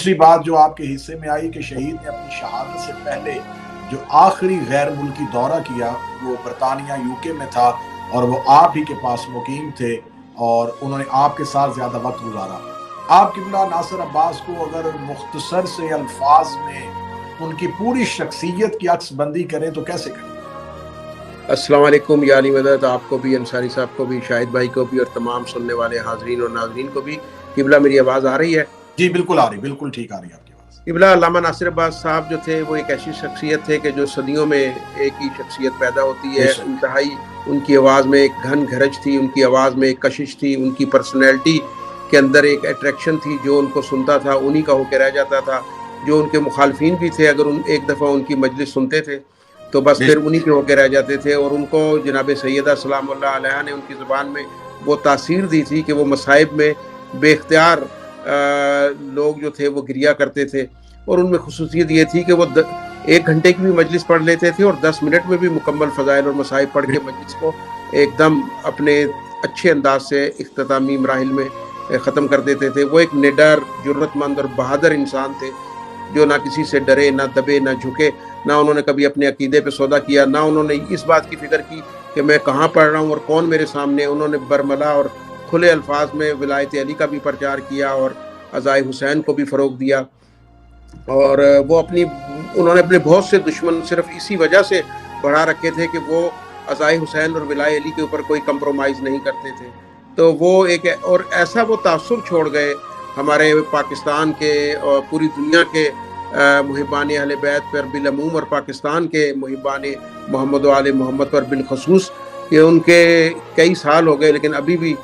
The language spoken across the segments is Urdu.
دوسری بات جو آپ کے حصے میں آئی کہ شہید نے اپنی شہادت سے پہلے جو آخری غیر ملکی دورہ کیا وہ برطانیہ UK میں تھا، اور وہ آپ ہی کے پاس مقیم تھے اور انہوں نے آپ کے ساتھ زیادہ وقت گزارا۔ آپ قبلہ ناصر عباس کو اگر مختصر سے الفاظ میں ان کی پوری شخصیت کی عکس بندی کریں تو کیسے کریں؟ السلام علیکم یا علی مدد، آپ کو بھی، انصاری صاحب کو بھی، شاہد بھائی کو بھی، اور تمام سننے والے حاضرین اور ناظرین کو بھی۔ قبلہ میری آواز آ رہی ہے؟ جی بالکل آ رہی، بالکل ٹھیک آ رہی ہے آپ کی آواز۔ قبلہ علامہ ناصر عباس صاحب جو تھے وہ ایک ایسی شخصیت تھے کہ جو صدیوں میں ایک ہی شخصیت پیدا ہوتی بے ہے۔ شک انتہائی ان کی آواز میں ایک گھن گھرج تھی، ان کی آواز میں ایک کشش تھی، ان کی پرسنالٹی کے اندر ایک اٹریکشن تھی، جو ان کو سنتا تھا انہی کا ہو کے رہ جاتا تھا۔ جو ان کے مخالفین بھی تھے اگر ایک دفعہ ان کی مجلس سنتے تھے تو بس بے پھر شک انہی کے ہو کے رہ جاتے تھے، اور ان کو جناب سیدہ سلام اللہ علیہ نے ان کی زبان میں وہ تاثیر دی تھی کہ وہ مصائب میں بے اختیار لوگ جو تھے وہ گریا کرتے تھے، اور ان میں خصوصیت یہ تھی کہ وہ 1 گھنٹے کی بھی مجلس پڑھ لیتے تھے اور 10 منٹ میں بھی مکمل فضائل اور مصائب پڑھ کے مجلس کو ایک دم اپنے اچھے انداز سے اختتامی مراحل میں ختم کر دیتے تھے۔ وہ ایک نڈر، جرت مند اور بہادر انسان تھے جو نہ کسی سے ڈرے، نہ دبے، نہ جھکے، نہ انہوں نے کبھی اپنے عقیدے پہ سودا کیا، نہ انہوں نے اس بات کی فکر کی کہ میں کہاں پڑھ رہا ہوں اور کون میرے سامنے۔ انہوں نے برملا اور کھلے الفاظ میں ولایت علی کا بھی پرچار کیا اور عزائے حسین کو بھی فروغ دیا، اور وہ انہوں نے اپنے بہت سے دشمن صرف اسی وجہ سے بڑھا رکھے تھے کہ وہ عزائے حسین اور ولایت علی کے اوپر کوئی کمپرومائز نہیں کرتے تھے۔ تو وہ ایک اور ایسا وہ تاثر چھوڑ گئے ہمارے پاکستان کے اور پوری دنیا کے محبان اہل بیت پر بالعموم، اور پاکستان کے محبان محمد و آل محمد پر بالخصوص، کہ ان کے کئی سال ہو گئے لیکن ابھی بھی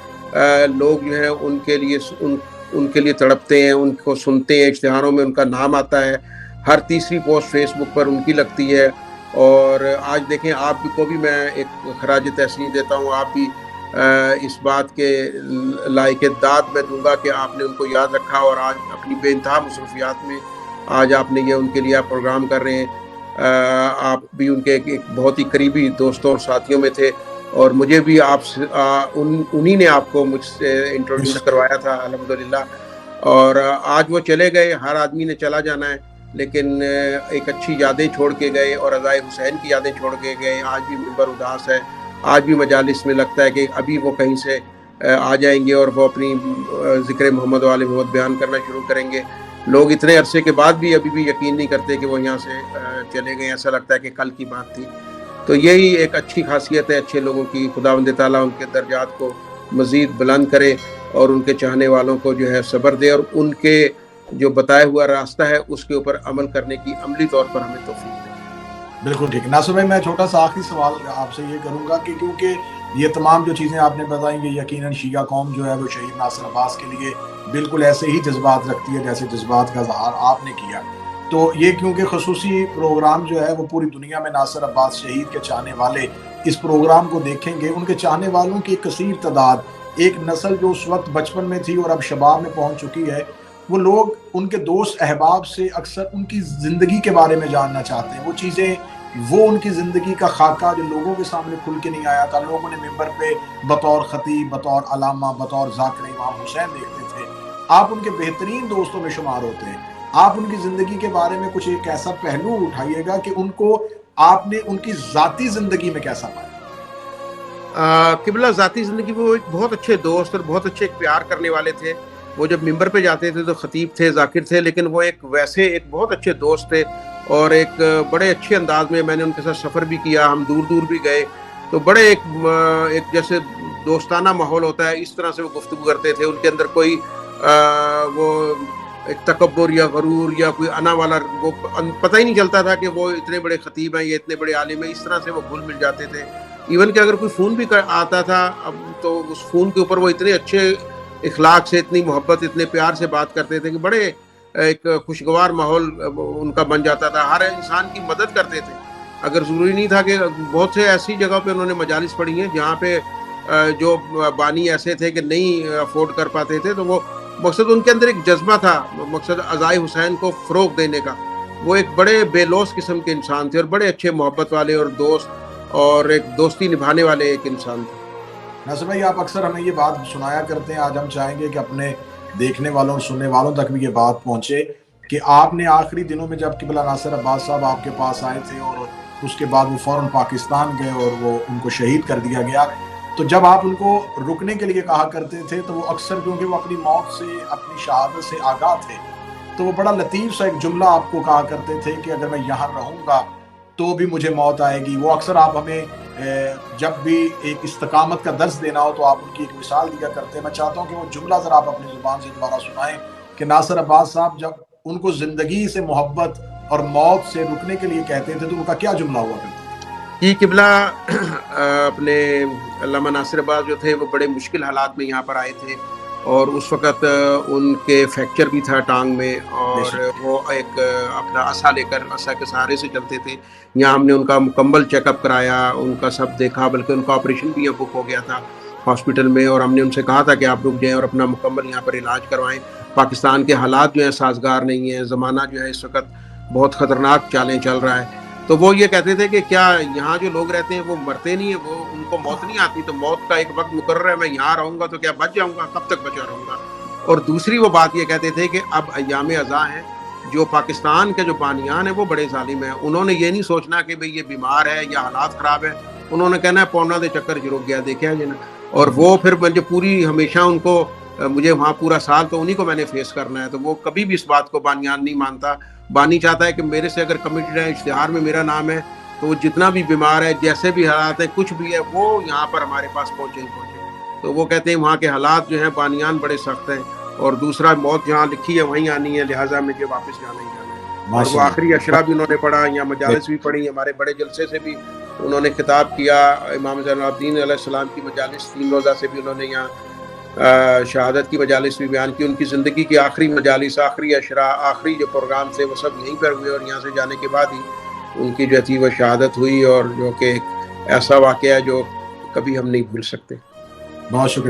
لوگ جو ہیں ان کے لیے تڑپتے ہیں، ان کو سنتے ہیں، اشتہاروں میں ان کا نام آتا ہے، ہر تیسری پوسٹ فیس بک پر ان کی لگتی ہے۔ اور آج دیکھیں آپ کو بھی میں ایک خراج تحسین دیتا ہوں، آپ بھی اس بات کے لائق داد میں دوں گا کہ آپ نے ان کو یاد رکھا، اور آج اپنی بے انتہا مصروفیات میں آج آپ نے یہ ان کے لیے آپ پروگرام کر رہے ہیں۔ آپ بھی ان کے ایک بہت ہی قریبی دوستوں اور ساتھیوں میں تھے، اور مجھے بھی آپ انہی نے آپ کو مجھ سے بے انٹروڈیوس شک کروایا تھا الحمدللہ۔ اور آج وہ چلے گئے، ہر آدمی نے چلا جانا ہے، لیکن ایک اچھی یادیں چھوڑ کے گئے اور عزائے حسین کی یادیں چھوڑ کے گئے۔ آج بھی منبر اداس ہے، آج بھی مجالس میں لگتا ہے کہ ابھی وہ کہیں سے آ جائیں گے اور وہ اپنی ذکر محمد و آل محمد بیان کرنا شروع کریں گے۔ لوگ اتنے عرصے کے بعد بھی ابھی بھی یقین نہیں کرتے کہ وہ یہاں سے چلے گئے، ایسا لگتا ہے کہ کل کی بات تھی۔ تو یہی ایک اچھی خاصیت ہے اچھے لوگوں کی۔ خداوند تعالیٰ ان کے درجات کو مزید بلند کرے اور ان کے چاہنے والوں کو جو ہے صبر دے، اور ان کے جو بتایا ہوا راستہ ہے اس کے اوپر عمل کرنے کی عملی طور پر ہمیں توفیق دے۔ بالکل ٹھیک ہے ناصر بھائی، میں چھوٹا سا آخری سوال آپ سے یہ کروں گا کہ کیونکہ یہ تمام جو چیزیں آپ نے بتائیں گے یقیناً شیعہ قوم جو ہے وہ شہید ناصر عباس کے لیے بالکل ایسے ہی جذبات رکھتی ہے جیسے جذبات کا اظہار آپ نے کیا۔ تو یہ کیونکہ خصوصی پروگرام جو ہے وہ پوری دنیا میں ناصر عباس شہید کے چاہنے والے اس پروگرام کو دیکھیں گے، ان کے چاہنے والوں کی ایک کثیر تعداد، ایک نسل جو اس وقت بچپن میں تھی اور اب شباب میں پہنچ چکی ہے، وہ لوگ ان کے دوست احباب سے اکثر ان کی زندگی کے بارے میں جاننا چاہتے ہیں، وہ چیزیں، وہ ان کی زندگی کا خاکہ جو لوگوں کے سامنے کھل کے نہیں آیا تھا۔ لوگوں نے ممبر پہ بطور خطیب، بطور علامہ، بطور ذاکر امام حسین دیکھتے تھے، آپ ان کے بہترین دوستوں میں شمار ہوتے ہیں۔ آپ ان کی زندگی کے بارے میں کچھ ایک ایسا پہلو اٹھائیے گا کہ ان کو آپ نے ان کی ذاتی زندگی میں کیسا پایا؟ قبلہ ذاتی زندگی وہ ایک بہت اچھے دوست اور بہت اچھے پیار کرنے والے تھے۔ وہ جب ممبر پہ جاتے تھے تو خطیب تھے، ذاکر تھے، لیکن وہ ایک ویسے ایک بہت اچھے دوست تھے، اور ایک بڑے اچھے انداز میں نے ان کے ساتھ سفر بھی کیا، ہم دور دور بھی گئے، تو بڑے ایک جیسے دوستانہ ماحول ہوتا ہے اس طرح سے وہ گفتگو کرتے تھے۔ ان کے اندر کوئی وہ ایک تکبر یا غرور یا کوئی انا والا وہ پتہ ہی نہیں چلتا تھا کہ وہ اتنے بڑے خطیب ہیں یا اتنے بڑے عالم ہیں، اس طرح سے وہ گھل مل جاتے تھے۔ ایون کہ اگر کوئی فون بھی آتا تھا تو اس فون کے اوپر وہ اتنے اچھے اخلاق سے، اتنی محبت، اتنے پیار سے بات کرتے تھے کہ بڑے ایک خوشگوار ماحول ان کا بن جاتا تھا۔ ہر انسان کی مدد کرتے تھے، اگر ضروری نہیں تھا کہ بہت سے ایسی جگہ پہ انہوں نے مجالس پڑھی ہیں جہاں پہ جو بانی ایسے تھے کہ نہیں افورڈ کر پاتے تھے، تو وہ مقصد ان کے اندر ایک جذبہ تھا، مقصد عزائے حسین کو فروغ دینے کا۔ وہ ایک بڑے بے لوث قسم کے انسان تھے اور بڑے اچھے محبت والے اور دوست اور ایک دوستی نبھانے والے ایک انسان تھے۔ ناصر بھائی، آپ اکثر ہمیں یہ بات سنایا کرتے ہیں، آج ہم چاہیں گے کہ اپنے دیکھنے والوں اور سننے والوں تک بھی یہ بات پہنچے کہ آپ نے آخری دنوں میں جب قبلہ ناصر عباس صاحب آپ کے پاس آئے تھے اور اس کے بعد وہ فوراً پاکستان گئے اور وہ ان کو شہید کر دیا گیا، تو جب آپ ان کو رکنے کے لیے کہا کرتے تھے تو وہ اکثر، کیونکہ وہ اپنی موت سے، اپنی شہادت سے آگاہ تھے، تو وہ بڑا لطیف سا ایک جملہ آپ کو کہا کرتے تھے کہ اگر میں یہاں رہوں گا تو بھی مجھے موت آئے گی۔ وہ اکثر آپ ہمیں جب بھی ایک استقامت کا درس دینا ہو تو آپ ان کی ایک مثال دیا کرتے ہیں۔ میں چاہتا ہوں کہ وہ جملہ ذرا آپ اپنی زبان سے دوبارہ سنائیں کہ ناصر عباس صاحب جب ان کو زندگی سے محبت اور موت سے رکنے کے لیے کہتے تھے تو ان کا کیا جملہ ہوا کرتا تھا؟ جی قبلہ اپنے علامہ ناصر عباس جو تھے وہ بڑے مشکل حالات میں یہاں پر آئے تھے، اور اس وقت ان کے فریکچر بھی تھا ٹانگ میں، اور وہ ایک اپنا عصا لے کر، عصا کے سہارے سے چلتے تھے۔ یہاں ہم نے ان کا مکمل چیک اپ کرایا، ان کا سب دیکھا، بلکہ ان کا آپریشن بھی بک ہو گیا تھا ہاسپٹل میں، اور ہم نے ان سے کہا تھا کہ آپ رک جائیں اور اپنا مکمل یہاں پر علاج کروائیں۔ پاکستان کے حالات جو ہیں سازگار نہیں ہیں، زمانہ جو ہے اس وقت بہت خطرناک چالیں چل رہا ہے۔ تو وہ یہ کہتے تھے کہ کیا یہاں جو لوگ رہتے ہیں وہ مرتے نہیں ہیں، وہ ان کو موت نہیں آتی؟ تو موت کا ایک وقت مقرر ہے، میں یہاں رہوں گا تو کیا بچ جاؤں گا؟ کب تک بچا رہوں گا؟ اور دوسری وہ بات یہ کہتے تھے کہ اب ایام ازاں ہیں، جو پاکستان کے جو بانیان ہیں وہ بڑے ظالم ہیں، انہوں نے یہ نہیں سوچنا کہ بھئی یہ بیمار ہے یا حالات خراب ہے، انہوں نے کہنا ہے پونا دے چکر جو رک گیا دیکھا جی نا۔ اور وہ پھر مجھے پوری ہمیشہ ان کو، مجھے وہاں پورا سال تو انہی کو میں نے فیس کرنا ہے، تو وہ کبھی بھی اس بات کو بانیان نہیں مانتا۔ بانی چاہتا ہے کہ میرے سے اگر کمیٹڈ ہے، اشتہار میں میرا نام ہے، تو وہ جتنا بھی بیمار ہے، جیسے بھی حالات ہیں، کچھ بھی ہے، وہ یہاں پر ہمارے پاس پہنچے ہی پہنچے۔ تو وہ کہتے ہیں وہاں کے حالات جو ہیں بانیان بڑے سخت ہیں، اور دوسرا موت جہاں لکھی ہے وہیں آنی ہے، لہٰذا مجھے واپس جانا ہی جانا ہے۔ اور وہ آخری اشرا بھی انہوں نے پڑھا، یا مجالس بھی پڑھی، ہمارے بڑے جلسے سے بھی انہوں نے خطاب کیا، امام زین العابدین علیہ السلام کی مجالس 3 روزہ سے بھی انہوں نے یہاں شہادت کی مجالس بھی بیان کی۔ ان کی زندگی کی آخری مجالس، آخری اشرا، آخری جو پروگرام تھے وہ سب یہیں پر ہوئے، اور یہاں سے جانے کے بعد ہی ان کی جو تھی وہ شہادت ہوئی، اور جو کہ ایک ایسا واقعہ ہے جو کبھی ہم نہیں بھول سکتے۔ بہت شکریہ۔